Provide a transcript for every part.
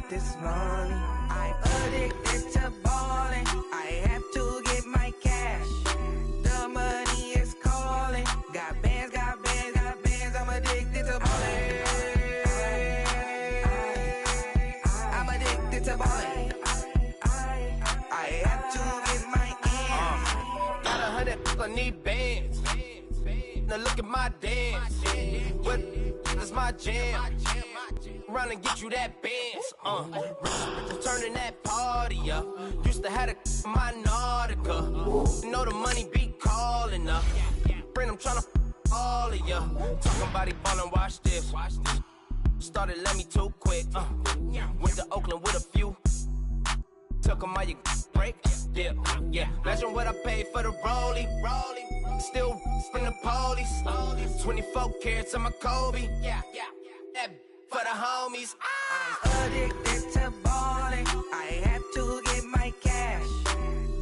this money. I'm addicted to balling. I have to get my cash. The money is calling. Got bands, got bands, got bands. I'm addicted to balling. I'm addicted to balling. I have to get my ends. Got 100, I need bands. Now look at my dance. What is my jam? Run and get you that bands. Turning that party up. Used to have a my Nautica. You know the money be calling up. Friend, I'm tryna all of ya. Talking about it ballin', watch this. Started let me too quick. Went to Oakland with a few. Took 'em all you break. Yeah. Imagine what I paid for the rollie. Still from the police. 24 carats on my Kobe. Yeah. That for the homies. I'm addicted to balling. I have to get my cash.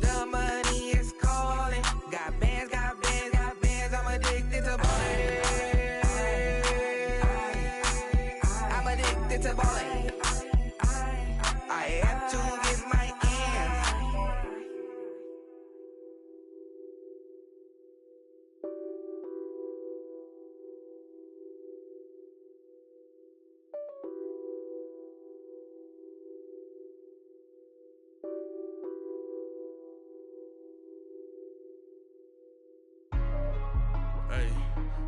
The money is calling. Got bands, got bands, got bands. I'm addicted to balling. I'm addicted to balling. I have to get my ends.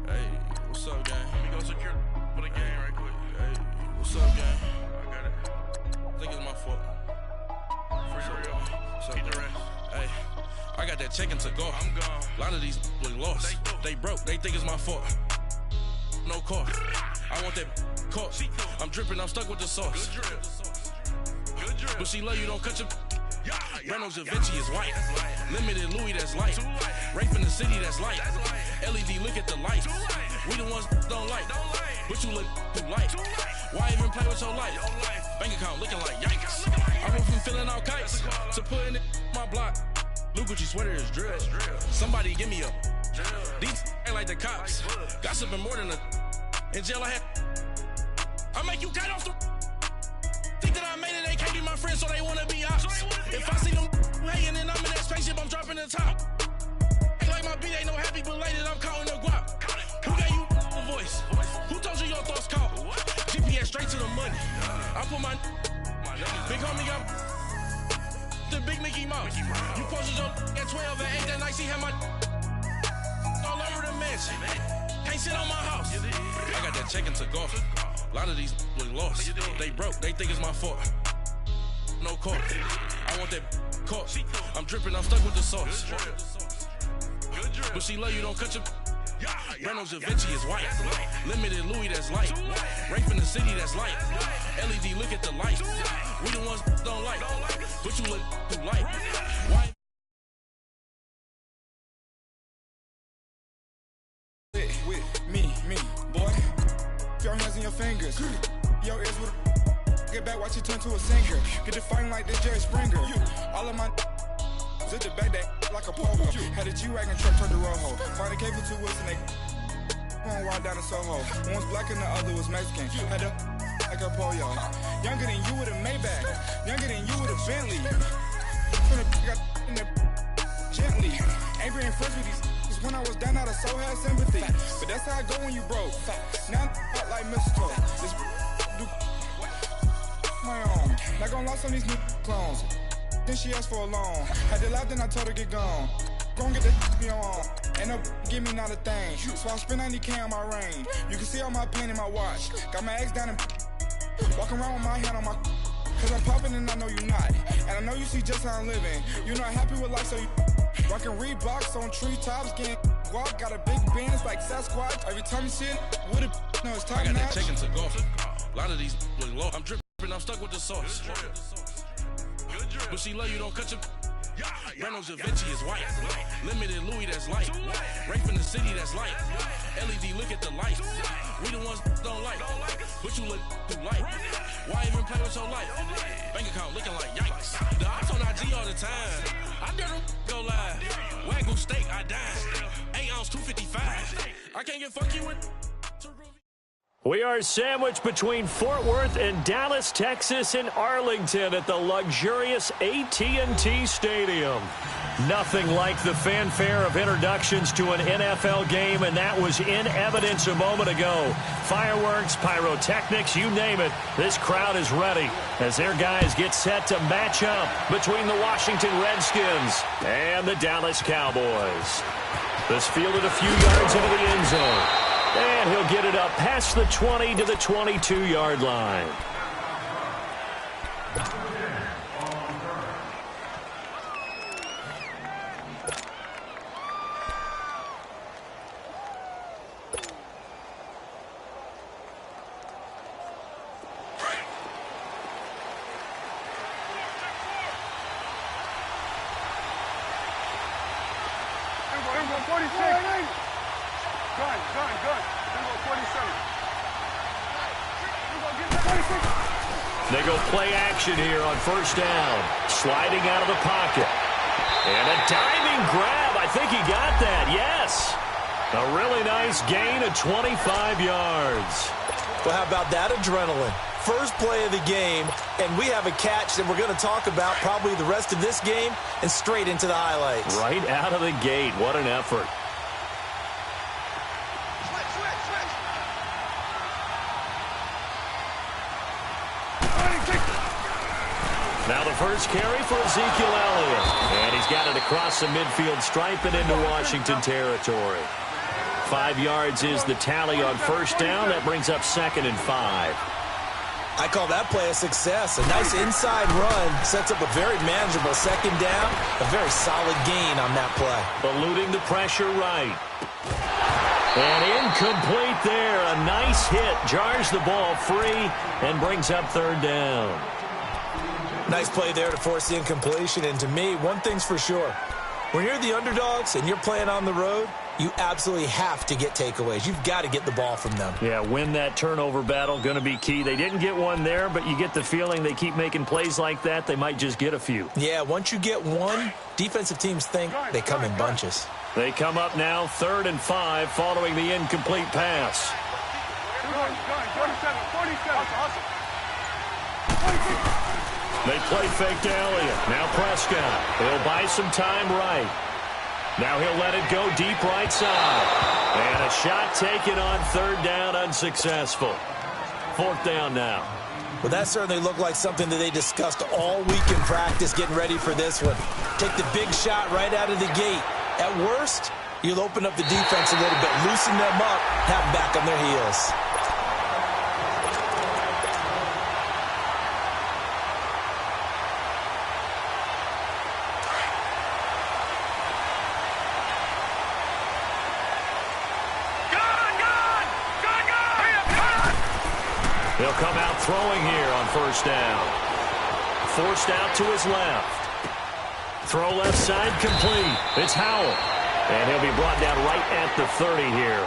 Hey, what's up, gang? Let me go secure for the game right quick. Hey, what's up, gang? I got it. I think it's my fault. For real. Keep the rest. Hey, I got that check to go. I'm gone. A lot of these look lost. They broke. They think it's my fault. No car. I want that caught. I'm dripping. I'm stuck with the sauce. Good drip. But she love you. Don't cut your. Reynolds Da Vinci is white. Limited Louis, that's light. Rape in the city, that's light. LED, look at the lights. We the ones don't like. But you look too light. Why even play with your life? Bank account looking like yikes. I went from filling out kites to putting it in my block. Blue Gucci sweater is drill. Somebody give me a. These ain't like the cops. Gossiping more than a. In jail I had. I make you cut off the. Think that I made it, they can't be my friends, so they wanna be ops. If I see them hanging and I'm in that spaceship, I'm dropping the top. Ain't like my beat ain't no happy, but later I'm counting the guap. Who gave you a voice? Who told you your thoughts count? GPS straight to the money. I put my big homie got the big Mickey Mouse. You posted your at 12 and 8 that night, she had my all over the mansion. Can't sit on my house. I got that check to golf. A lot of these look lost. They broke, they think it's my fault. No car. I want that caught. I'm dripping, I'm stuck with the sauce. But she love you, don't cut your. Reynolds Da Vinci is white. Limited Louis, that's light. Rape in the city, that's light. LED, look at the lights. We the ones don't like. But you look too light. Why? With me, boy. Your hands in your fingers. Your ears with get back, watch you turn to a singer. Get to fighting like this Jerry Springer. All of my zip the back that like a pogo. Had a G-Wagon truck turned to Rojo. Find a cable 2 wheels and they going wild down in Soho. One was black and the other was Mexican. Had a like a pollo. Younger than you with a Maybach. Younger than you with a Bentley. From the got in the gently. Ain't being friends with these. When I was down out of so had sympathy. But that's how I go when you broke. Now I'm like mistletoe. This do my own. Not gonna lost on these new clones. Then she asked for a loan. Had to laugh, then I told her get gone. Gon' get that be on. Ain't no give me not a thing. So I spend 90K on my range. You can see all my pain in my watch. Got my ex down and walking around with my hand on my. Cause I'm popping and I know you not. And I know you see just how I'm living. You're not happy with life, so you. Rockin' Reeboks on treetops, getting walk, got a big bands like Sasquatch. Every time you see it, with it, no, it's top notch. I got that check to golf. A lot of these look low. I'm dripping, I'm stuck with the sauce. But she love you, don't cut your. Reynolds Da Vinci is white. Limited Louis, that's light. Rape in the city, that's light. LED, look at the lights. We the ones don't like. But you look too light. Why even play with your life? Bank account looking like yikes. The ops on IG all the time. I dare them go live. Wagyu steak, I dine. 8 ounce, 255. I can't get fuck you with. We are sandwiched between Fort Worth and Dallas, Texas in Arlington at the luxurious AT&T Stadium. Nothing like the fanfare of introductions to an NFL game, and that was in evidence a moment ago. Fireworks, pyrotechnics, you name it. This crowd is ready as their guys get set to match up between the Washington Redskins and the Dallas Cowboys. This fielded a few yards into the end zone. And he'll get it up past the 20 to the 22-yard line. They go play action here on first down. Sliding out of the pocket. And a diving grab. I think he got that. Yes. A really nice gain of 25 yards. Well, how about that adrenaline? First play of the game, and we have a catch that we're going to talk about probably the rest of this game and straight into the highlights. Right out of the gate. What an effort. Now the first carry for Ezekiel Elliott. And he's got it across the midfield stripe and into Washington territory. 5 yards is the tally on first down. That brings up 2nd and 5. I call that play a success. A nice inside run sets up a very manageable second down. A very solid gain on that play. Eluding the pressure right. And incomplete there. A nice hit. Jars the ball free and brings up 3rd down. Nice play there to force the incompletion. And to me, one thing's for sure. When you're the underdogs and you're playing on the road, you absolutely have to get takeaways. You've got to get the ball from them. Yeah, win that turnover battle, going to be key. They didn't get one there, but you get the feeling they keep making plays like that, they might just get a few. Yeah, once you get one, defensive teams think they come in bunches. They come up now 3rd and 5 following the incomplete pass. They play fake to Elliott. Now Prescott. He'll buy some time right. Now he'll let it go deep right side. And a shot taken on 3rd down, unsuccessful. 4th down now. Well, that certainly looked like something that they discussed all week in practice getting ready for this one. Take the big shot right out of the gate. At worst, you'll open up the defense a little bit, loosen them up, have them back on their heels. He'll come out throwing here on first down. Forced out to his left. Throw left side complete. It's Howell. And he'll be brought down right at the 30 here.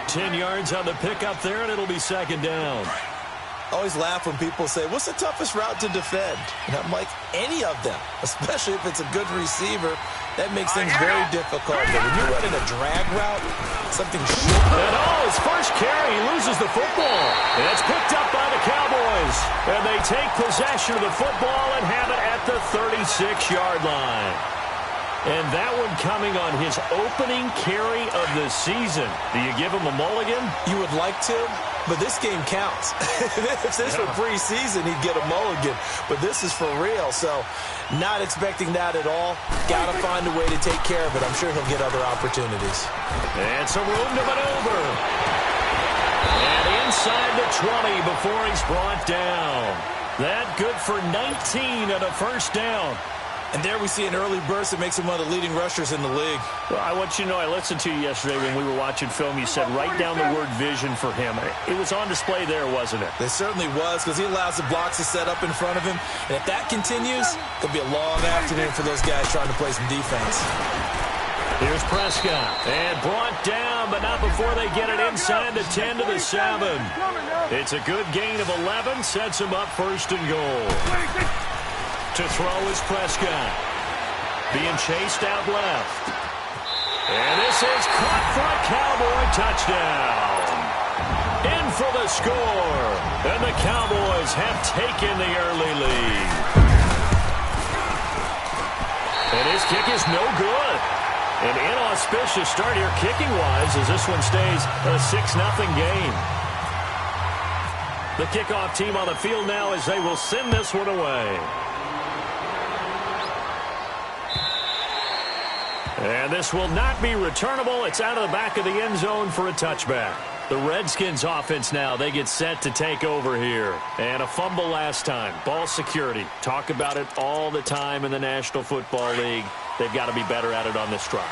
10 yards on the pickup there, and it'll be 2nd down. I always laugh when people say, what's the toughest route to defend? And I'm like, any of them, especially if it's a good receiver. That makes things very difficult. But when you're running a drag route, something should. And his first carry, he loses the football. And it's picked up by the Cowboys. And they take possession of the football and have it at the 36-yard line. And that one coming on his opening carry of the season. Do you give him a mulligan? You would like to, but this game counts. If this were preseason, he'd get a mulligan. But this is for real, so not expecting that at all. Got to find a way to take care of it. I'm sure he'll get other opportunities. And some room to maneuver. And inside the 20 before he's brought down. That good for 19 and a first down. And there we see an early burst that makes him one of the leading rushers in the league. Well, I want you to know, I listened to you yesterday when we were watching film. You said write down the word vision for him. It was on display there, wasn't it? It certainly was, because he allows the blocks to set up in front of him. And if that continues, it'll be a long afternoon for those guys trying to play some defense. Here's Prescott. And brought down, but not before they get it inside the 10 to the 7. It's a good gain of 11. Sets him up 1st and goal. To throw is Prescott. Being chased out left. And this is caught for a Cowboy touchdown. In for the score. And the Cowboys have taken the early lead. And his kick is no good. An inauspicious start here kicking-wise as this one stays a 6-0 game. The kickoff team on the field now as they will send this one away. And this will not be returnable. It's out of the back of the end zone for a touchback. The Redskins offense now, they get set to take over here. And a fumble last time. Ball security. Talk about it all the time in the National Football League. They've got to be better at it on this drive.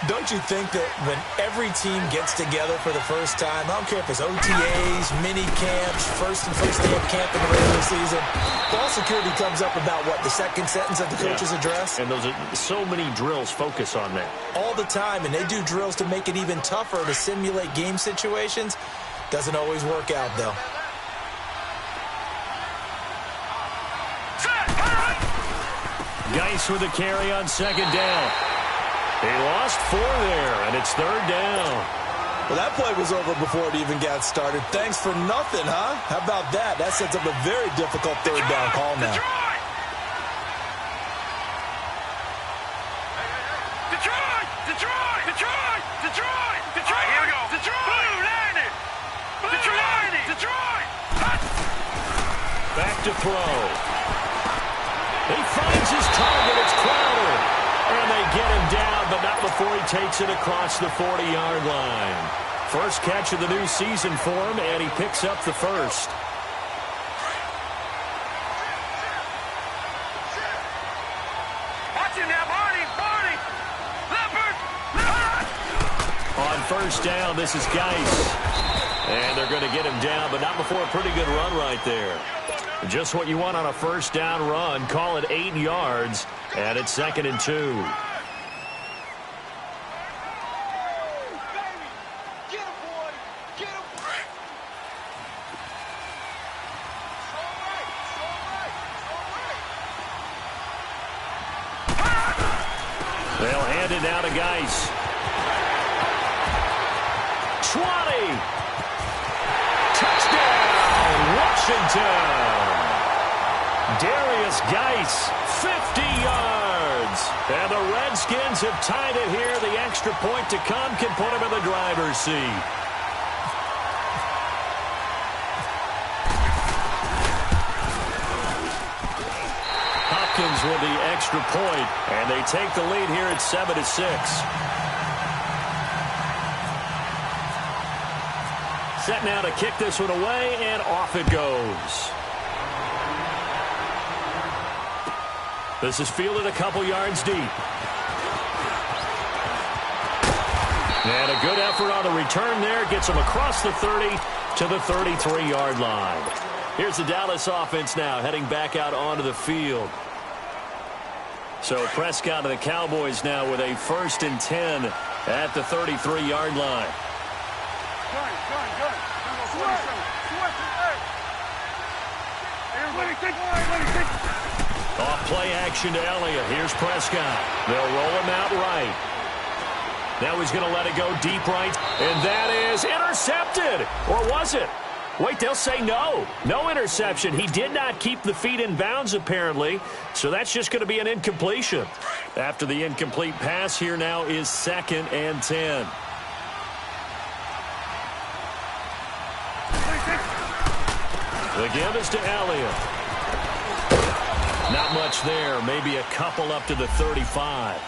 Don't you think that when every team gets together for the first time, I don't care if it's OTAs, mini camps, first day of camp in the regular season, ball security comes up about, what, the second sentence of the coach's address? And those are so many drills focus on that. All the time, and they do drills to make it even tougher to simulate game situations. Doesn't always work out, though. Geis with a carry on second down. He lost 4 there, and it's third down. Well, that play was over before it even got started. Thanks for nothing, huh? How about that? That sets up a very difficult third down call now. Detroit! Detroit! Detroit! Detroit! Detroit! Here we go. Detroit! Detroit! Detroit! Back to throw. He finds his target. It's Crowder. And they get him down, but not before he takes it across the 40-yard line. First catch of the new season for him, and he picks up the first. Watch him now, Barney! Barney! Leopard! On first down, this is Geis. And they're going to get him down, but not before a pretty good run right there. Just what you want on a first down run. Call it 8 yards, and it's 2nd and 2. They'll hand it down to Geis. 20. Touchdown, Washington. Darius Geis, 50 yards. And the Redskins have tied it here. The extra point to come can put him in the driver's seat. Hopkins with the extra point, and they take the lead here at 7-6. Set now to kick this one away, and off it goes. This is fielded a couple yards deep. And a good effort on the return there. Gets him across the 30 to the 33-yard line. Here's the Dallas offense now heading back out onto the field. So Prescott and the Cowboys now with a 1st and 10 at the 33-yard line. Off play action to Elliott. Here's Prescott. They'll roll him out right. Now he's going to let it go deep right. And that is intercepted. Or was it? Wait, they'll say no. No interception. He did not keep the feet in bounds, apparently. So that's just going to be an incompletion. After the incomplete pass, here now is 2nd and 10. The give is to Elliott. Not much there. Maybe a couple up to the 35.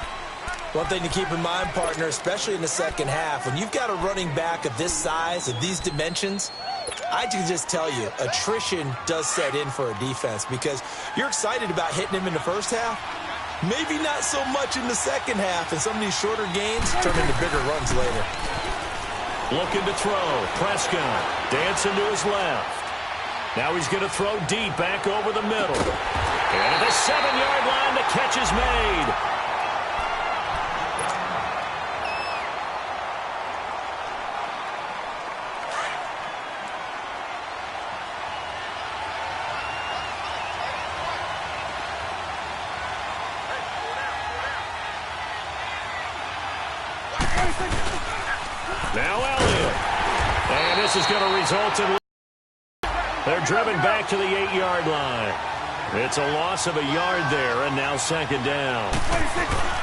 One thing to keep in mind, partner, especially in the second half, when you've got a running back of this size, of these dimensions, I can just tell you, attrition does set in for a defense because you're excited about hitting him in the first half. Maybe not so much in the second half, and some of these shorter gains turn into bigger runs later. Looking to throw. Prescott dancing to his left. Now he's going to throw deep back over the middle. And at the 7-yard line, the catch is made. Now Elliott. And this This is going to result in... They're driven back to the 8-yard line. It's a loss of a yard there, and now second down.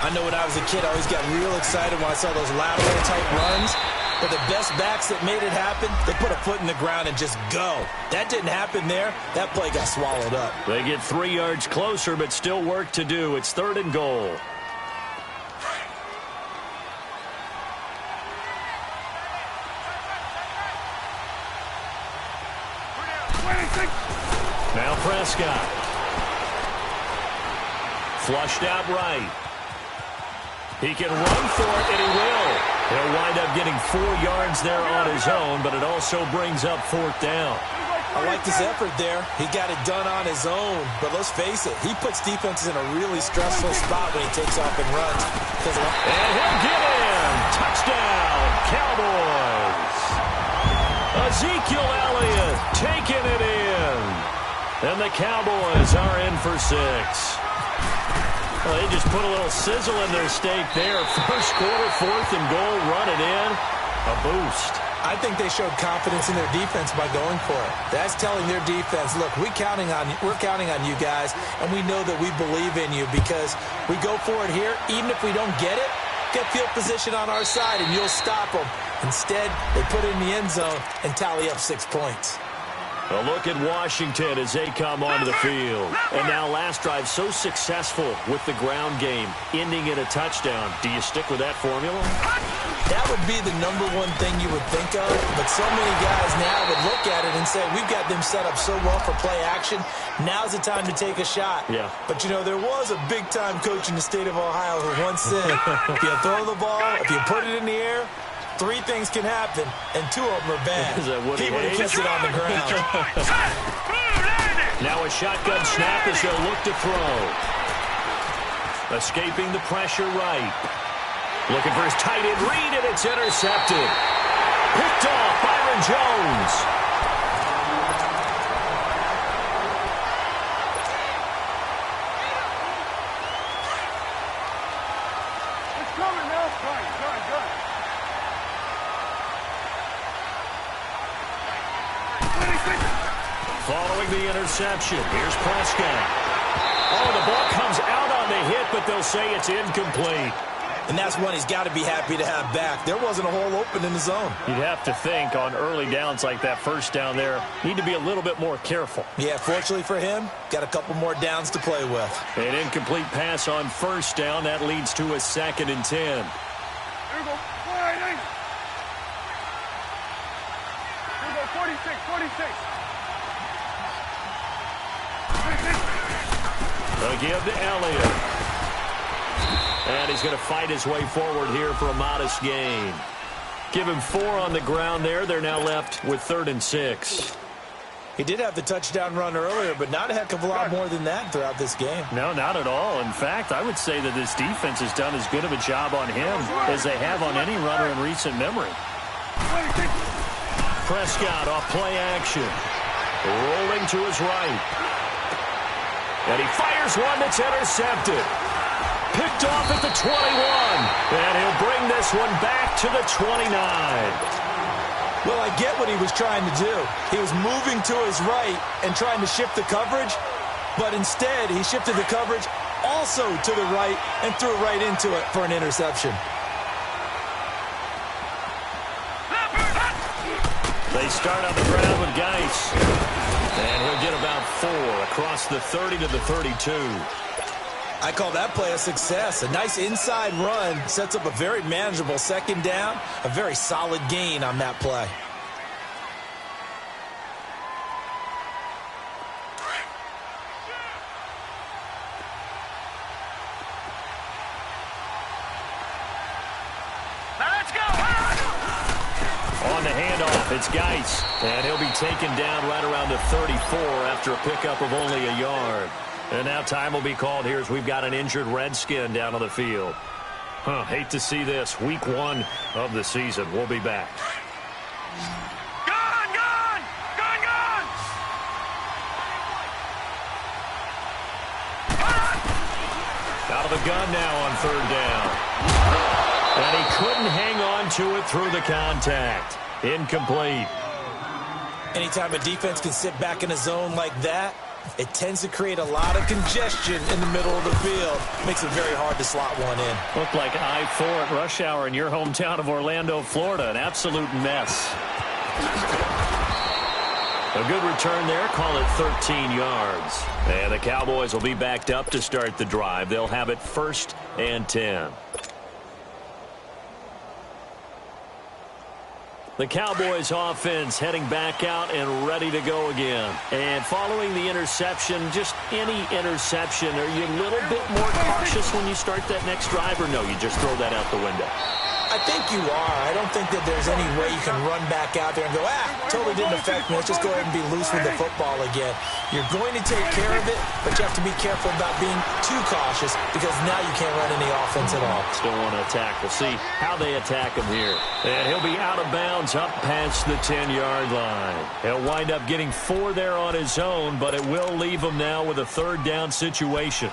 I know when I was a kid, I always got real excited when I saw those lateral-type runs. But the best backs that made it happen, they put a foot in the ground and just go. That didn't happen there. That play got swallowed up. They get 3 yards closer, but still work to do. It's 3rd and goal. Now Prescott. Flushed out right. He can run for it, and he will. He'll wind up getting 4 yards there on his own, but it also brings up 4th down. I like his effort there. He got it done on his own. But let's face it, he puts defenses in a really stressful spot when he takes off and runs. And he'll get in. Touchdown, Cowboys. Ezekiel Elliott taking it in. And the Cowboys are in for 6. Well, they just put a little sizzle in their steak there. First quarter, 4th and goal, run it in. A boost. I think they showed confidence in their defense by going for it. That's telling their defense, look, we're counting on you guys, and we know that we believe in you because we go for it here. Even if we don't get it, get field position on our side, and you'll stop them. Instead, they put it in the end zone and tally up 6 points. A look at Washington as they come onto the field. And now last drive so successful with the ground game, ending in a touchdown. Do you stick with that formula? That would be the #1 thing you would think of, but so many guys now would look at it and say, we've got them set up so well for play action. Now's the time to take a shot. Yeah. But, you know, there was a big-time coach in the state of Ohio who once said, if you throw the ball, if you put it in the air, 3 things can happen, and 2 of them are bad. He would have kept it on the ground. Now a shotgun snap as they'll look to throw. Escaping the pressure right. Looking for his tight end read, and it's intercepted. Picked off Byron Jones. It's coming now. Good. Following the interception, here's Prescott. Oh, the ball comes out on the hit, but they'll say it's incomplete. And that's one he's got to be happy to have back. There wasn't a hole open in the zone. You'd have to think on early downs like that first down there, need to be a little bit more careful. Yeah, fortunately for him, got a couple more downs to play with. An incomplete pass on first down. That leads to a 2nd and 10. Here we go. 46. They'll give to Elliott. And he's going to fight his way forward here for a modest gain. Give him 4 on the ground there. They're now left with 3rd and 6. He did have the touchdown run earlier, but not a heck of a lot more than that throughout this game. No, not at all. In fact, I would say that this defense has done as good of a job on him as they have on any runner in recent memory. Prescott off play action. Rolling to his right. And he fires one that's intercepted. Picked off at the 21. And he'll bring this one back to the 29. Well, I get what he was trying to do. He was moving to his right and trying to shift the coverage. But instead, he shifted the coverage also to the right and threw right into it for an interception. They start on the ground with Geis. And he'll get about 4 across the 30 to the 32. I call that play a success. A nice inside run sets up a very manageable 2nd down. A very solid gain on that play. On the handoff, it's Geis. And he'll be taken down right around the 34 after a pickup of only a yard. And now time will be called here as we've got an injured Redskin down on the field. Hate to see this. Week 1 of the season. We'll be back. Gone! Out of the gun now on 3rd down. And he couldn't hang on to it through the contact. Incomplete. Anytime a defense can sit back in a zone like that, it tends to create a lot of congestion in the middle of the field. Makes it very hard to slot one in. Looked like I-4 at rush hour in your hometown of Orlando, Florida. An absolute mess. A good return there. Call it 13 yards. And the Cowboys will be backed up to start the drive. They'll have it 1st and 10. The Cowboys offense heading back out and ready to go again. And following the interception, just any interception, are you a little bit more cautious when you start that next drive, or no, you just throw that out the window? I think you are. I don't think that there's any way you can run back out there and go, totally didn't affect me. Let's just go ahead and be loose with the football again. You're going to take care of it, but you have to be careful about being too cautious because now you can't run any offense at all. Still want to attack. We'll see how they attack him here. And he'll be out of bounds up past the 10-yard line. He'll wind up getting 4 there on his own, but it will leave him now with a 3rd down situation.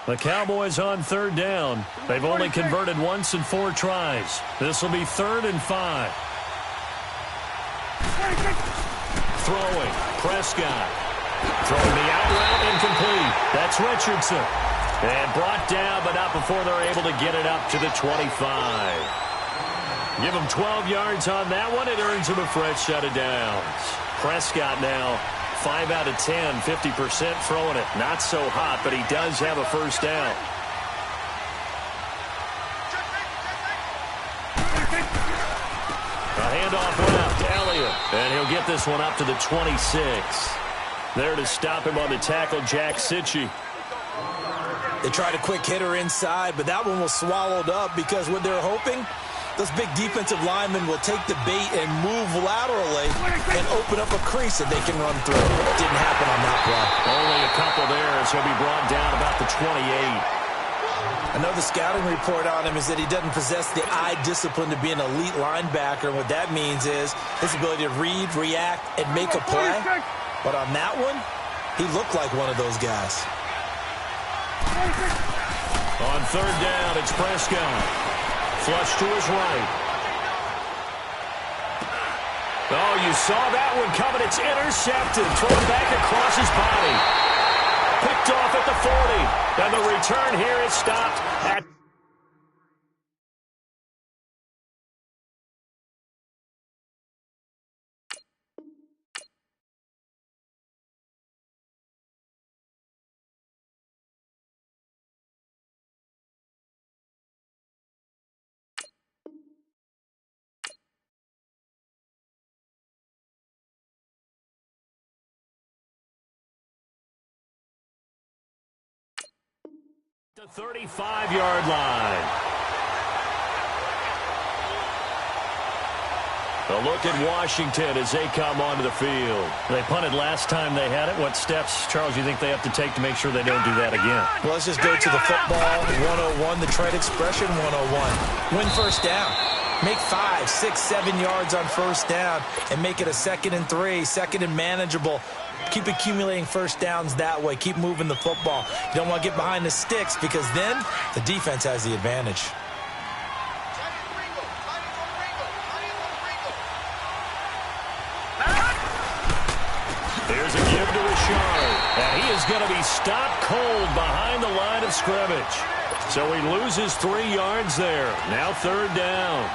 The Cowboys on 3rd down. They've only converted once in 4 tries. This will be 3rd and 5. Throwing. Prescott. Throwing the out route incomplete. That's Richardson. And brought down, but not before they're able to get it up to the 25. Give him 12 yards on that one. It earns him a fresh set of downs. Prescott now 5 out of 10, 50% throwing it. Not so hot, but he does have a 1st down. A handoff left to Elliott, and he'll get this one up to the 26. There to stop him on the tackle, Jack Sitchie. They tried a quick hitter inside, but that one was swallowed up because what they're hoping, those big defensive linemen will take the bait and move laterally and open up a crease that they can run through. Didn't happen on that play. Only a couple there, so he'll be brought down about the 28. I know the scouting report on him is that he doesn't possess the eye discipline to be an elite linebacker. What that means is his ability to read, react, and make a play. But on that one, he looked like one of those guys. On 3rd down, it's Prescott. Flush to his right. Oh, you saw that one coming. It's intercepted. Thrown back across his body. Picked off at the 40. And the return here is stopped at the 35-yard line. A look at Washington as they come onto the field. They punted last time they had it. What steps, Charles, you think they have to take to make sure they don't do that again? Well, let's just go to the football 101, the trade expression 101. Win 1st down. Make 5, 6, 7 yards on 1st down and make it a 2nd and 3, 2nd and manageable. Keep accumulating 1st downs that way. Keep moving the football. You don't want to get behind the sticks because then the defense has the advantage. Here's a give to Richard. And he is going to be stopped cold behind the line of scrimmage. So he loses 3 yards there. Now 3rd down.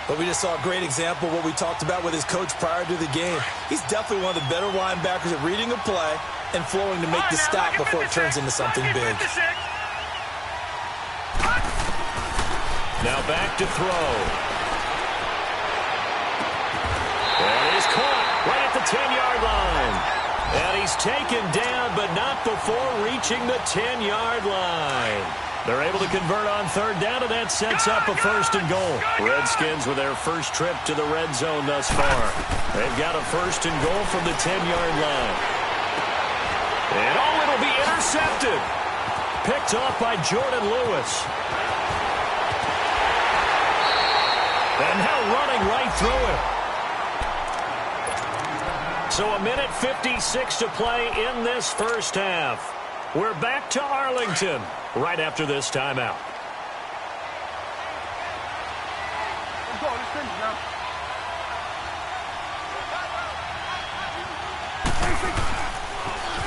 But we just saw a great example of what we talked about with his coach prior to the game. He's definitely one of the better linebackers at reading a play and flowing to make the stop before it turns into something big. Now back to throw. And he's caught right at the 10-yard line. And he's taken down, but not before reaching the 10-yard line. They're able to convert on 3rd down, and that sets up a 1st and goal. Redskins with their first trip to the red zone thus far. They've got a 1st and goal from the 10-yard line. And it'll be intercepted. Picked off by Jordan Lewis. And now running right through it. So a minute 56 to play in this 1st half. We're back to Arlington right after this timeout.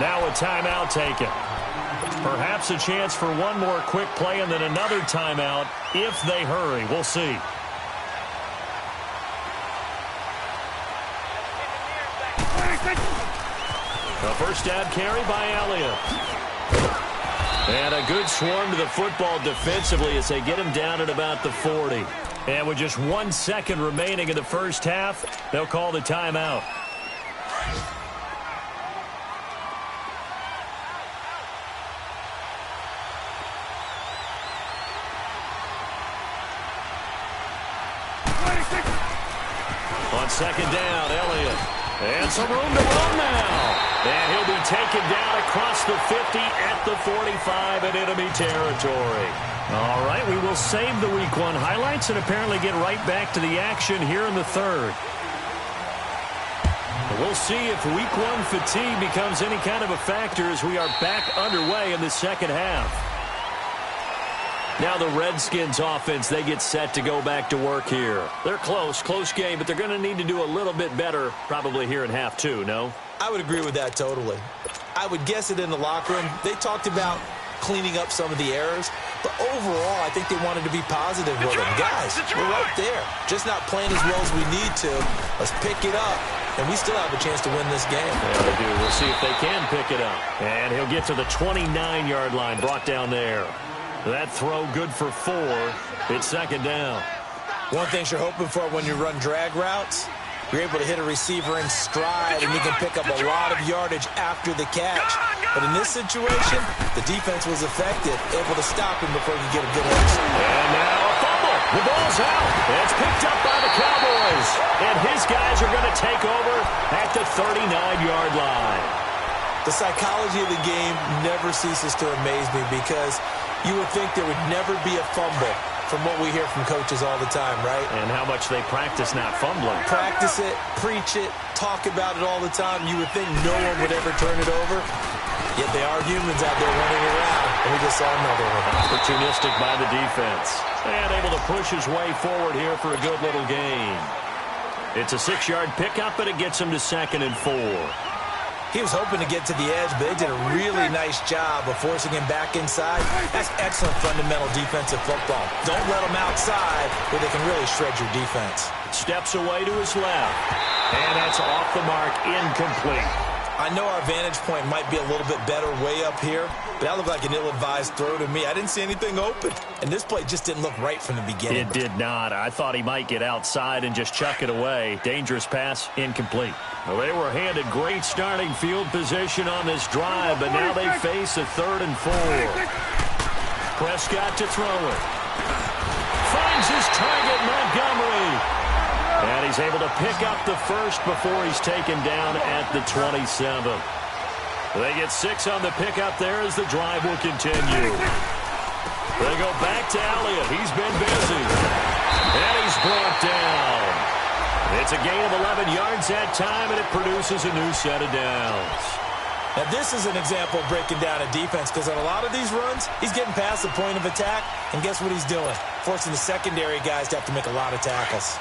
Now a timeout taken. Perhaps a chance for one more quick play and then another timeout if they hurry. We'll see. A first down carry by Elliott. And a good swarm to the football defensively as they get him down at about the 40. And with just 1 second remaining in the first half, they'll call the timeout. On second down, Elliott. And some room to run now. And he'll be taken down across the 50 at the 45 in enemy territory. All right, we will save the Week 1 highlights and apparently get right back to the action here in the third. We'll see if Week 1 fatigue becomes any kind of a factor as we are back underway in the second half. Now the Redskins offense, they get set to go back to work here. They're close game, but they're going to need to do a little bit better probably here in half two, no? I would agree with that totally. I would guess it in the locker room. They talked about cleaning up some of the errors, but overall I think they wanted to be positive with them. Guys, we're right there. Just not playing as well as we need to. Let's pick it up, and we still have a chance to win this game. Yeah, they do. We'll see if they can pick it up. And he'll get to the 29-yard line, brought down there. That throw good for 4. It's second down. One thing you're hoping for when you run drag routes, you're able to hit a receiver in stride, and you can pick up a lot of yardage after the catch. But in this situation, the defense was effective, able to stop him before he could get a good hit. And now a fumble. The ball's out. It's picked up by the Cowboys. And his guys are going to take over at the 39-yard line. The psychology of the game never ceases to amaze me because you would think there would never be a fumble from what we hear from coaches all the time, right? And how much they practice not fumbling. Practice it, preach it, talk about it all the time. You would think no one would ever turn it over. Yet they are humans out there running around, and we just saw another one. Opportunistic by the defense. And able to push his way forward here for a good little gain. It's a 6-yard pickup, and it gets him to 2nd and 4. He was hoping to get to the edge, but they did a really nice job of forcing him back inside. That's excellent fundamental defensive football. Don't let them outside where they can really shred your defense. Steps away to his left. And that's off the mark, incomplete. I know our vantage point might be a little bit better way up here, but that looked like an ill-advised throw to me. I didn't see anything open, and this play just didn't look right from the beginning. It did not. I thought he might get outside and just chuck it away. Dangerous pass, incomplete. Well, they were handed great starting field position on this drive, but now they face a 3rd and 4. Prescott to throw it. Finds his target, Montgomery. And he's able to pick up the first before he's taken down at the 27. They get 6 on the pickup there as the drive will continue. They go back to Elliott. He's been busy. And he's brought down. It's a gain of 11 yards that time, and it produces a new set of downs. Now, this is an example of breaking down a defense because on a lot of these runs, he's getting past the point of attack, and guess what he's doing? Forcing the secondary guys to have to make a lot of tackles.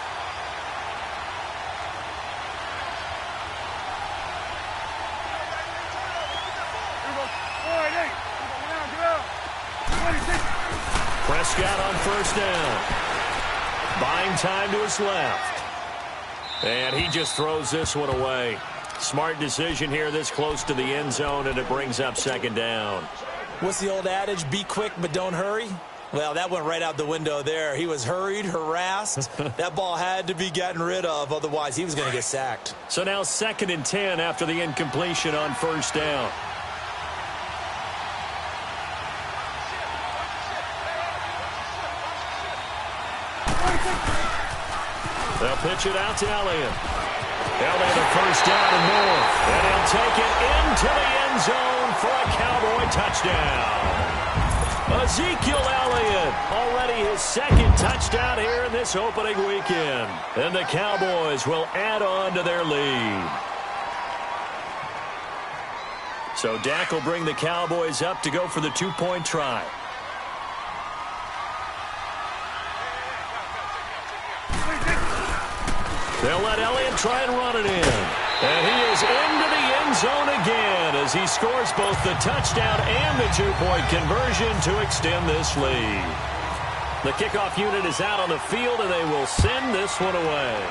Prescott on first down. Buying time to his left. And he just throws this one away. Smart decision here this close to the end zone, and it brings up 2nd down. What's the old adage? Be quick, but don't hurry? Well, that went right out the window there. He was hurried, harassed. That ball had to be gotten rid of, otherwise he was going to get sacked. So now 2nd and 10 after the incompletion on first down. They'll pitch it out to Elliott. Elliott a first down and more. And he'll take it into the end zone for a Cowboy touchdown. Ezekiel Elliott, already his 2nd touchdown here in this opening weekend. And the Cowboys will add on to their lead. So Dak will bring the Cowboys up to go for the 2-point try. They'll let Elliott try and run it in. And he is into the end zone again as he scores both the touchdown and the 2-point conversion to extend this lead. The kickoff unit is out on the field, and they will send this one away.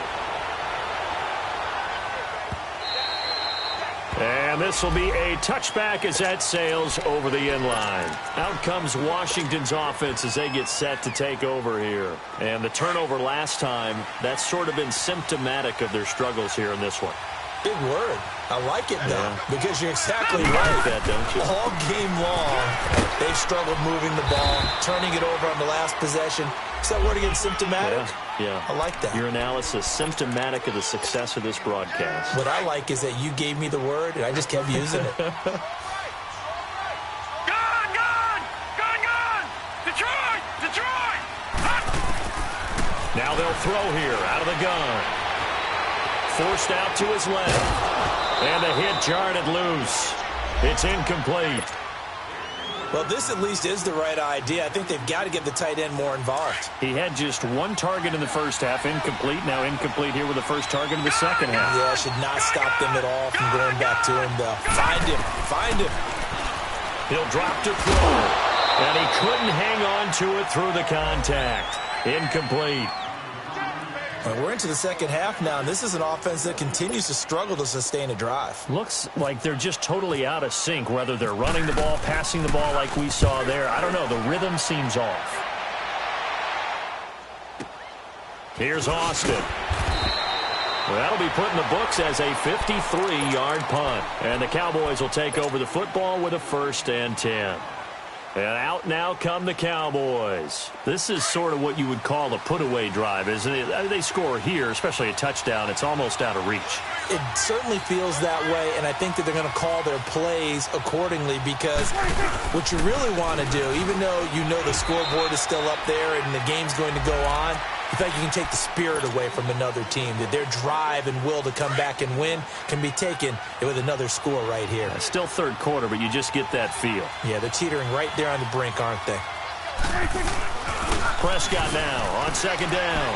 And this will be a touchback as that sails over the end line. Out comes Washington's offense as they get set to take over here. And the turnover last time, that's sort of been symptomatic of their struggles here in this one. Big word. I like it, though, because you're exactly You right. like that, don't you? All game long, they've struggled moving the ball, turning it over on the last possession. Is that word again, symptomatic? Yeah. I like that. Your analysis, symptomatic of the success of this broadcast. What I like is that you gave me the word, and I just kept using it. Gun! Detroit! Detroit! Now they'll throw here out of the gun. Forced out to his left. And the hit jarred it loose. It's incomplete. Well, this at least is the right idea. I think they've got to get the tight end more involved. He had just one target in the first half, incomplete. Now incomplete here with the first target of the second half. Yeah, should not stop them at all from going back to him, though. Find him. He'll drop to throw. And he couldn't hang on to it through the contact. Incomplete. Well, we're into the second half now, and this is an offense that continues to struggle to sustain a drive. Looks like they're just totally out of sync, whether they're running the ball, passing the ball like we saw there. I don't know. The rhythm seems off. Here's Austin. Well, that'll be put in the books as a 53-yard punt. And the Cowboys will take over the football with a 1st and 10. And out now come the Cowboys. This is sort of what you would call a put-away drive, isn't it? They score here, especially a touchdown. It's almost out of reach. It certainly feels that way, and I think that they're going to call their plays accordingly because what you really want to do, even though you know the scoreboard is still up there and the game's going to go on, you think you can take the spirit away from another team, that their drive and will to come back and win can be taken with another score right here. Still third quarter, but you just get that feel. Yeah, they're teetering right there on the brink, aren't they? Prescott now on second down.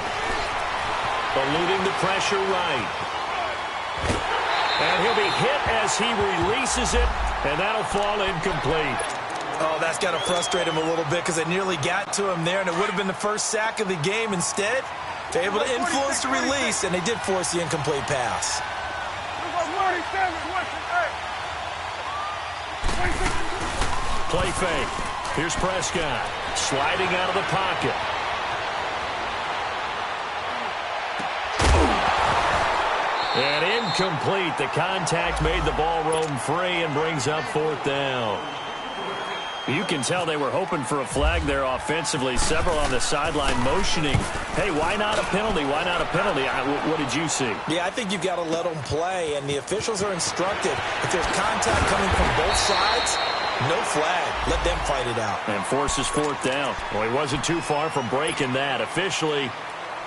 Eluding the pressure right. And he'll be hit as he releases it, and that'll fall incomplete. Oh, that's got to frustrate him a little bit because they nearly got to him there, and it would have been the first sack of the game. Instead, they're able to influence the release, and they did force the incomplete pass. Play fake. Here's Prescott sliding out of the pocket. And incomplete. The contact made the ball roam free and brings up 4th down. You can tell they were hoping for a flag there offensively. Several on the sideline motioning, hey, why not a penalty? Why not a penalty? What did you see? Yeah, I think you've got to let them play, and the officials are instructed. If there's contact coming from both sides, no flag. Let them fight it out. And forces 4th down. Well, he wasn't too far from breaking that. Officially,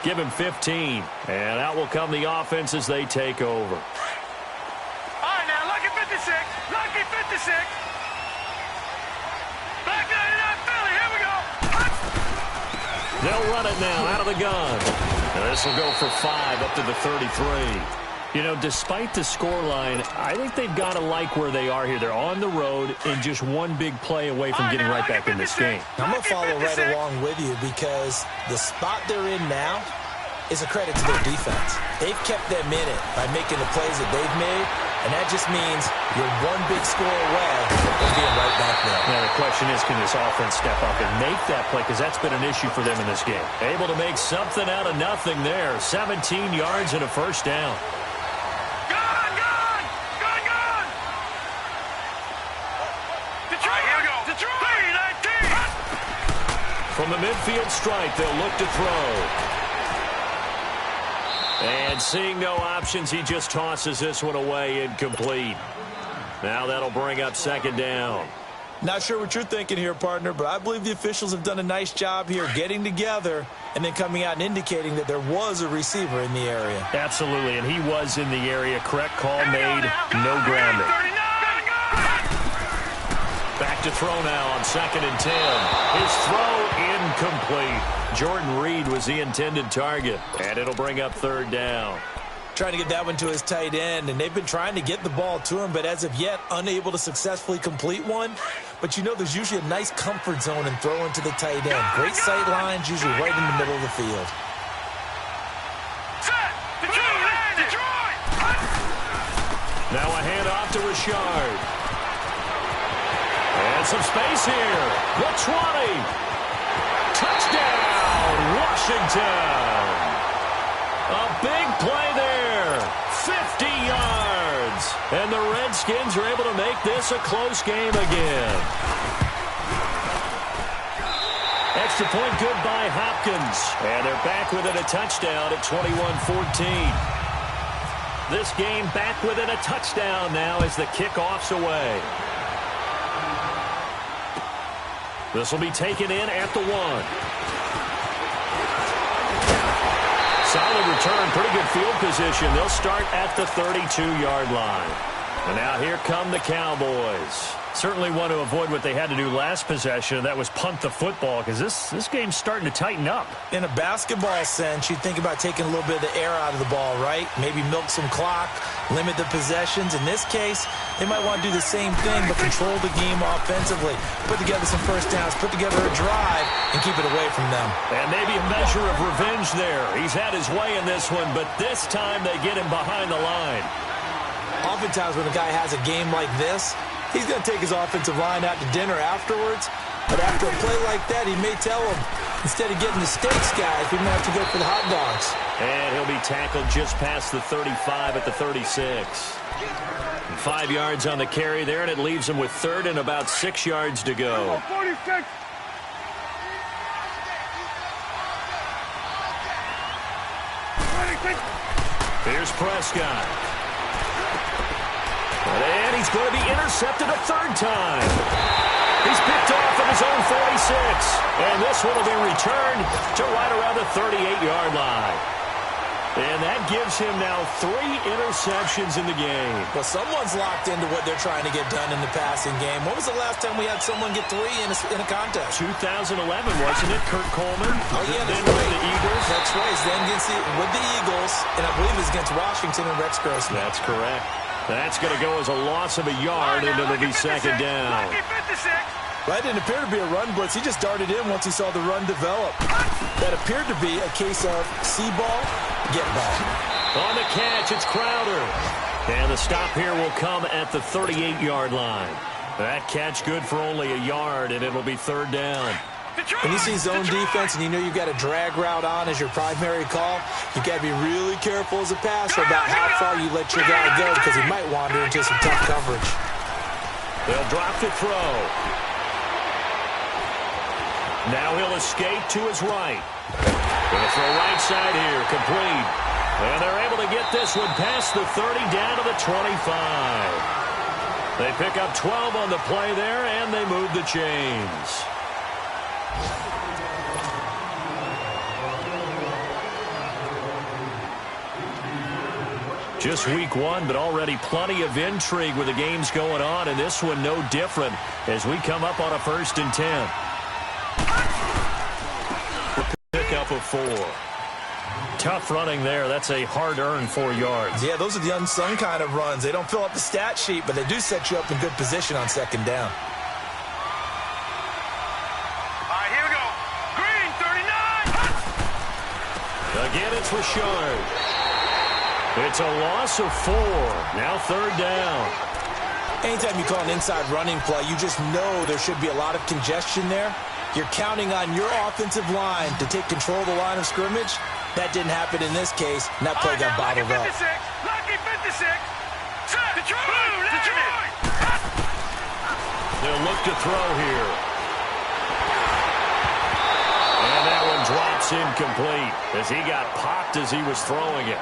give him 15. And out will come the offense as they take over. All right, now, lucky 56. Lucky 56. Back 99 Philly. Here we go. They'll run it now out of the gun. And this will go for 5 up to the 33. You know, despite the scoreline, I think they've got to like where they are here. They're on the road and just one big play away from getting right back in this game. I'm going to follow right along with you because the spot they're in now is a credit to their defense. They've kept them in it by making the plays that they've made, and that just means you're one big score away from being right back there. Now, the question is, can this offense step up and make that play? Because that's been an issue for them in this game. Able to make something out of nothing there. 17 yards and a 1st down. From the midfield stripe, they'll look to throw. And seeing no options, he just tosses this one away incomplete. Now that'll bring up 2nd down. Not sure what you're thinking here, partner, but I believe the officials have done a nice job here getting together and then coming out and indicating that there was a receiver in the area. Absolutely, and he was in the area. Correct call made, no grounding. Back to throw now on 2nd and 10. His throw incomplete. Jordan Reed was the intended target, and it'll bring up 3rd down. trying to get that one to his tight end, and they've been trying to get the ball to him, but as of yet, unable to successfully complete one. But you know there's usually a nice comfort zone in throwing to the tight end. Great sight lines, usually right in the middle of the field. Now a handoff to Richard. And some space here. The 20. Touchdown, Washington. A big play there. 50 yards. And the Redskins are able to make this a close game again. Extra point good by Hopkins. And they're back within a touchdown at 21-14. This game back within a touchdown now as the kickoff's away. This will be taken in at the 1. Solid return, pretty good field position. They'll start at the 32-yard line. And now here come the Cowboys. Certainly want to avoid what they had to do last possession. That was punt the football, because this game's starting to tighten up. In a basketball sense, you think about taking a little bit of the air out of the ball, right? Maybe milk some clock, limit the possessions. In this case, they might want to do the same thing, but control the game offensively. Put together some first downs, put together a drive, and keep it away from them. And maybe a measure of revenge there. He's had his way in this one, but this time they get him behind the line. Oftentimes when a guy has a game like this, he's going to take his offensive line out to dinner afterwards. But after a play like that, he may tell him, instead of getting the steaks, guys, we might have to go for the hot dogs. And he'll be tackled just past the 35 at the 36. 5 yards on the carry there, and it leaves him with third and about 6 yards to go. 46. Here's Prescott. And he's going to be intercepted a third time. He's picked off at his own 46. And this one will be returned to right around the 38-yard line. And that gives him now 3 interceptions in the game. Well, someone's locked into what they're trying to get done in the passing game. When was the last time we had someone get 3 in a contest? 2011, wasn't it? Kurt Coleman. Oh, yeah, that's then right. With the Eagles. That's right. Then with the Eagles, and I believe it's against Washington and Rex Grossman. That's correct. That's going to go as a loss of a yard, and it'll be second down. That didn't appear to be a run blitz. He just darted in once he saw the run develop. That appeared to be a case of see ball, get ball. On the catch, it's Crowder. And the stop here will come at the 38-yard line. That catch good for only a yard, and it'll be third down. When you see zone defense and you know you've got a drag route on as your primary call, you've got to be really careful as a passer about how far you let your guy go, because he might wander into some tough coverage. They'll drop the throw. Now he'll escape to his right. Going to throw right side here, complete. And they're able to get this one past the 30 down to the 25. They pick up 12 on the play there, and they move the chains. Just week 1, but already plenty of intrigue with the games going on, and this one no different as we come up on a 1st and 10. Pick-up of 4. Tough running there. That's a hard-earned 4 yards. Yeah, those are the unsung kind of runs. They don't fill up the stat sheet, but they do set you up in good position on second down. All right, here we go. Green, 39. Again, it's Richard. It's a loss of 4. Now third down. Anytime you call an inside running play, you just know there should be a lot of congestion there. You're counting on your offensive line to take control of the line of scrimmage. That didn't happen in this case, and that play got bottled up. Lucky 56. Detroit. They'll look to throw here. And that one drops incomplete as he got popped as he was throwing it.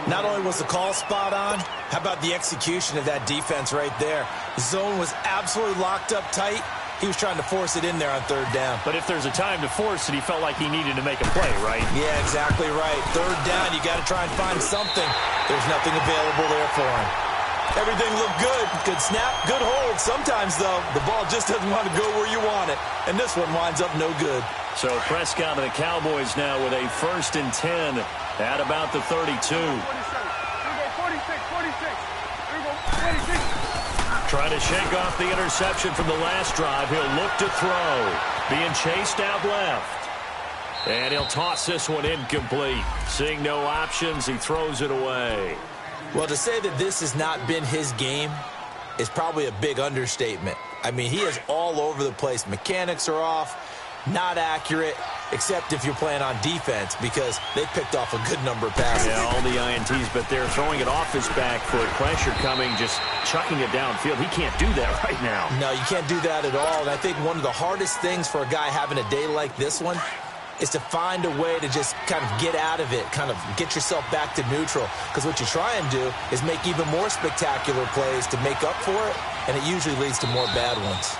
Not only was the call spot on, how about the execution of that defense right there? The zone was absolutely locked up tight. He was trying to force it in there on third down. But if there's a time to force it, he felt like he needed to make a play, right? Yeah, exactly right. Third down, you got to try and find something. There's nothing available there for him. Everything looked good. Good snap, good hold. Sometimes, though, the ball just doesn't want to go where you want it. And this one winds up no good. So Prescott and the Cowboys now with a 1st and 10 at about the 32. Trying to shake off the interception from the last drive. He'll look to throw. Being chased out left. And he'll toss this one incomplete. Seeing no options, he throws it away. Well, to say that this has not been his game is probably a big understatement. I mean, he is all over the place. Mechanics are off, not accurate, except if you're playing on defense because they picked off a good number of passes. Yeah, all the INTs, but they're throwing it off his back foot. Pressure coming, just chucking it downfield. He can't do that right now. No, you can't do that at all. And I think one of the hardest things for a guy having a day like this one is to find a way to just kind of get out of it, kind of get yourself back to neutral. Because what you try and do is make even more spectacular plays to make up for it, and it usually leads to more bad ones.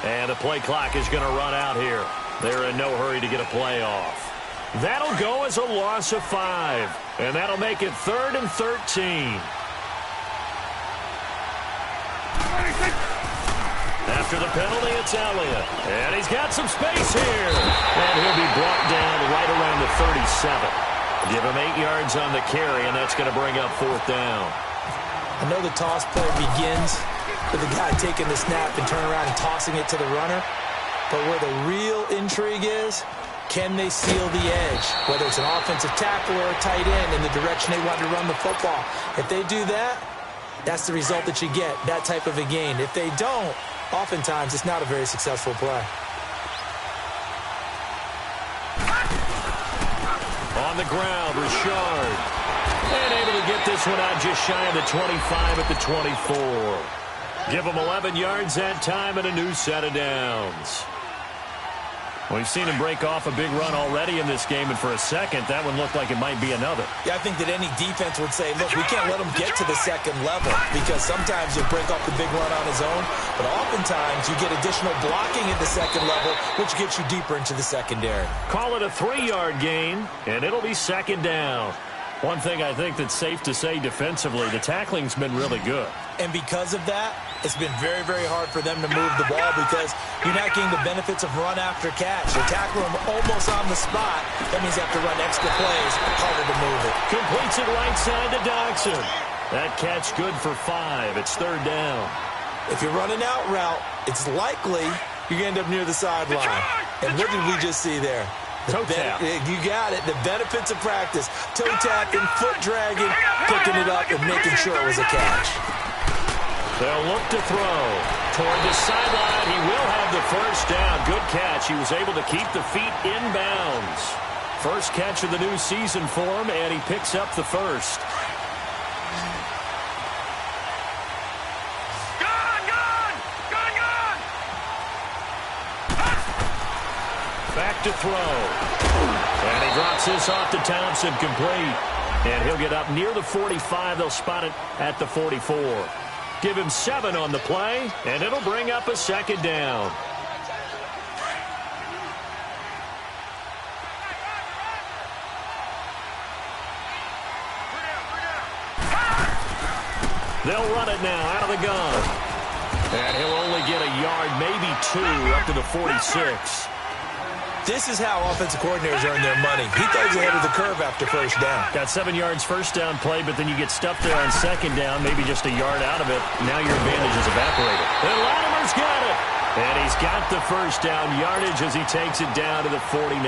And the play clock is going to run out here. They're in no hurry to get a play off. That'll go as a loss of 5, and that'll make it 3rd and 13. After the penalty, it's Elliott. And he's got some space here. And he'll be brought down right around the 37. Give him 8 yards on the carry, and that's going to bring up 4th down. I know the toss play begins with the guy taking the snap and turn around and tossing it to the runner. But where the real intrigue is, can they seal the edge? Whether it's an offensive tackle or a tight end in the direction they want to run the football. If they do that, that's the result that you get, that type of a gain. If they don't, oftentimes it's not a very successful play. On the ground, Richard. And able to get this one out just shy of the 25 at the 24. Give them 11 yards that time and a new set of downs. We've seen him break off a big run already in this game, and for a second, that one looked like it might be another. Yeah, I think that any defense would say, look, we can't let him get to the second level because sometimes he'll break off the big run on his own, but oftentimes you get additional blocking at the second level, which gets you deeper into the secondary. Call it a 3-yard gain, and it'll be 2nd down. One thing I think that's safe to say defensively, the tackling's been really good. And because of that, it's been very, very hard for them to move the ball because you're not getting the benefits of run after catch. You're tackling them almost on the spot. That means you have to run extra plays, harder to move it. Completes it right side to Doxson. That catch good for 5. It's 3rd down. If you're running out route, it's likely you're going to end up near the sideline. And what did we just see there? Toe tap. You got it. The benefits of practice. Toe tapping, foot dragging, picking it up, and making sure it was a catch. They'll look to throw. Toward the sideline, he will have the 1st down. Good catch. He was able to keep the feet in bounds. First catch of the new season for him, and he picks up the 1st. Back to throw. And he drops this off to Thompson, complete. And he'll get up near the 45. They'll spot it at the 44. Give him 7 on the play, and it'll bring up a 2nd down. They'll run it now out of the gun. And he'll only get a yard, maybe 2, up to the 46. This is how offensive coordinators earn their money. He thought he was ahead of the curve after 1st down. Got 7 yards 1st down play, but then you get stuffed there on 2nd down, maybe just a yard out of it. Now your advantage is evaporated. And Latimer's got it. And he's got the 1st down yardage as he takes it down to the 49.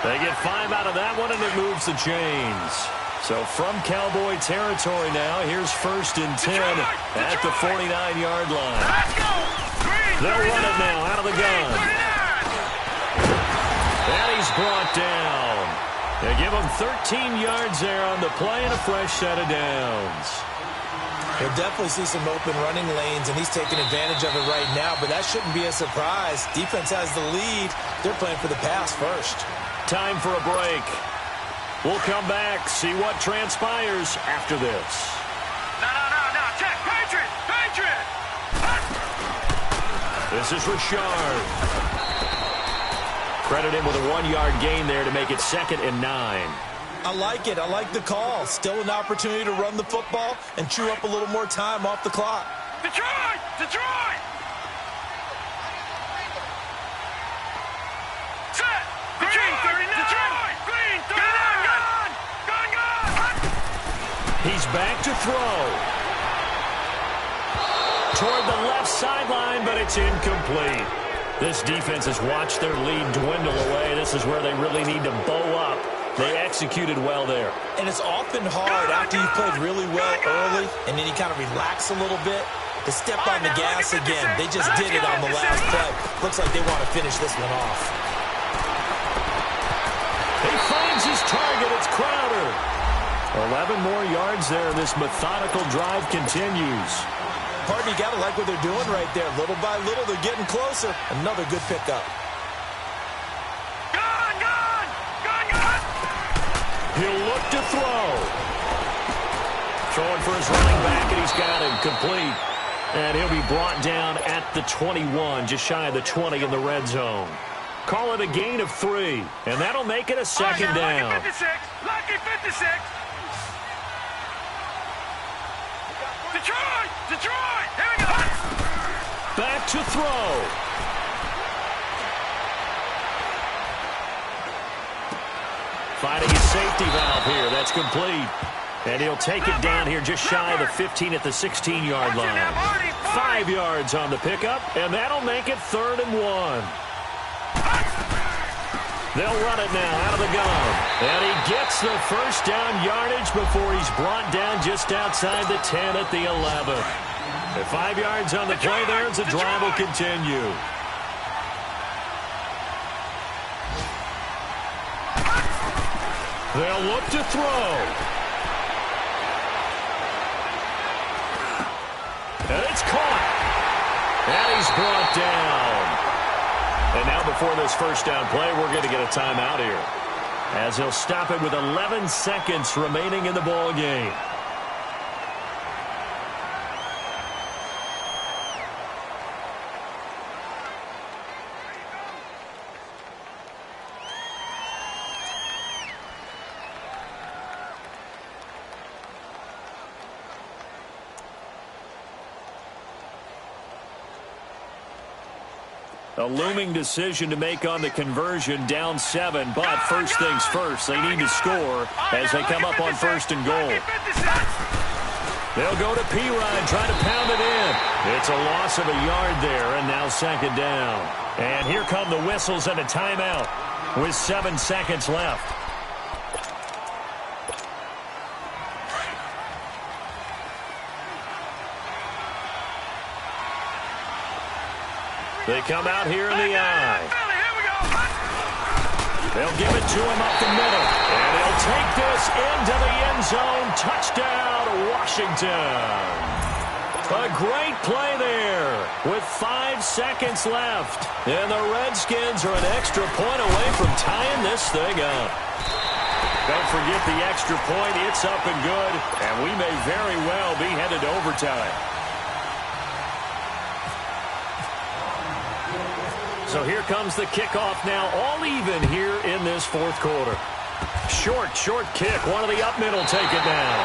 They get 5 out of that one, and it moves the chains. So from Cowboy territory now, here's 1st and 10 at the 49-yard line. They'll run it now out of the gun. And he's brought down. They give him 13 yards there on the play and a fresh set of downs. He'll definitely see some open running lanes, and he's taking advantage of it right now, but that shouldn't be a surprise. Defense has the lead. They're playing for the pass first. Time for a break. We'll come back, see what transpires after this. No. Check. Patriot. This is Richard. Credit him with a 1-yard gain there to make it 2nd and 9. I like it. I like the call. Still an opportunity to run the football and chew up a little more time off the clock. Detroit! Set! Green 39! Detroit! Green 39! Gun! He's back to throw. Toward the left sideline, but it's incomplete. This defense has watched their lead dwindle away. This is where they really need to bow up. They executed well there. And it's often hard after you've played really well early and then you kind of relax a little bit to step on the gas again. They just did it on the last play. Looks like they want to finish this one off. He finds his target. It's Crowder. 11 more yards there. This methodical drive continues. Pardon, you got to like what they're doing right there. Little by little, they're getting closer. Another good pickup. He'll look to throw. Throwing for his running back, and he's got him complete. And he'll be brought down at the 21, just shy of the 20 in the red zone. Call it a gain of 3, and that'll make it a second down. Lucky 56. Lucky 56. Detroit! Detroit! Here we go! Back to throw. Finding his safety valve here. That's complete. And he'll take it down here just shy of the 15 at the 16-yard line. 5 yards on the pickup, and that'll make it 3rd and 1. They'll run it now out of the gun. And he gets the first down yardage before he's brought down just outside the 10 at the 11. And 5 yards on the play there as the drive will continue. They'll look to throw. And it's caught. And he's brought down. And now before this first down play, we're going to get a timeout here, as he'll stop it with 11 seconds remaining in the ball game. A looming decision to make on the conversion, down 7. But first things first, they need to score as they come up on 1st and goal. They'll go to P-Rod, try to pound it in. It's a loss of a yard there, and now 2nd down. And here come the whistles and a timeout with 7 seconds left. They come out here in the eye. They'll give it to him up the middle. And he'll take this into the end zone. Touchdown, Washington. A great play there with 5 seconds left. And the Redskins are an extra point away from tying this thing up. Don't forget the extra point. It's up and good. And we may very well be headed to overtime. So here comes the kickoff now, all even here in this 4th quarter. Short kick. One of the up middle take it now.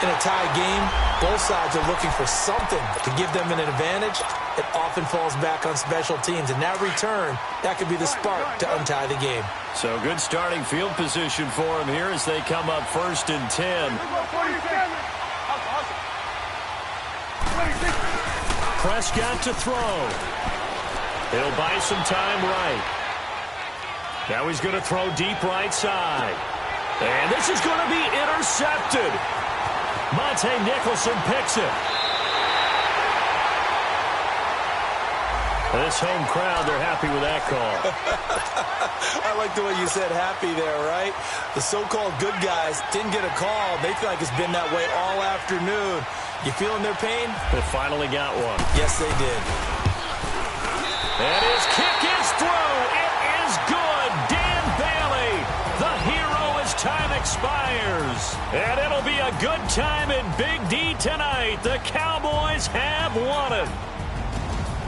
In a tie game, both sides are looking for something to give them an advantage. It often falls back on special teams. And that return, that could be the spark to untie the game. So good starting field position for them here as they come up 1st and 10. Prescott to throw. He'll buy some time right. Now he's going to throw deep right side. And this is going to be intercepted. Monte Nicholson picks it. This home crowd, they're happy with that call. I like the way you said happy there, right? The so-called good guys didn't get a call. They feel like it's been that way all afternoon. You feeling their pain? They finally got one. Yes, they did. And his kick is through. It is good. Dan Bailey, the hero as time expires. And it'll be a good time in Big D tonight. The Cowboys have won it.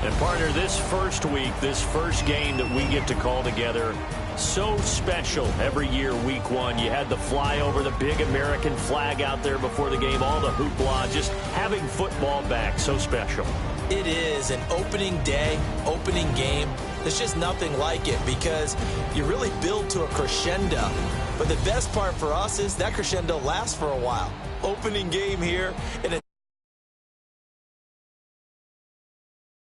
And, partner, this first week, this first game that we get to call together, so special every year, week 1. You had the flyover, the big American flag out there before the game, all the hoopla, just having football back, so special. It is an opening day, opening game. There's just nothing like it because you really build to a crescendo. But the best part for us is that crescendo lasts for a while. opening game here in a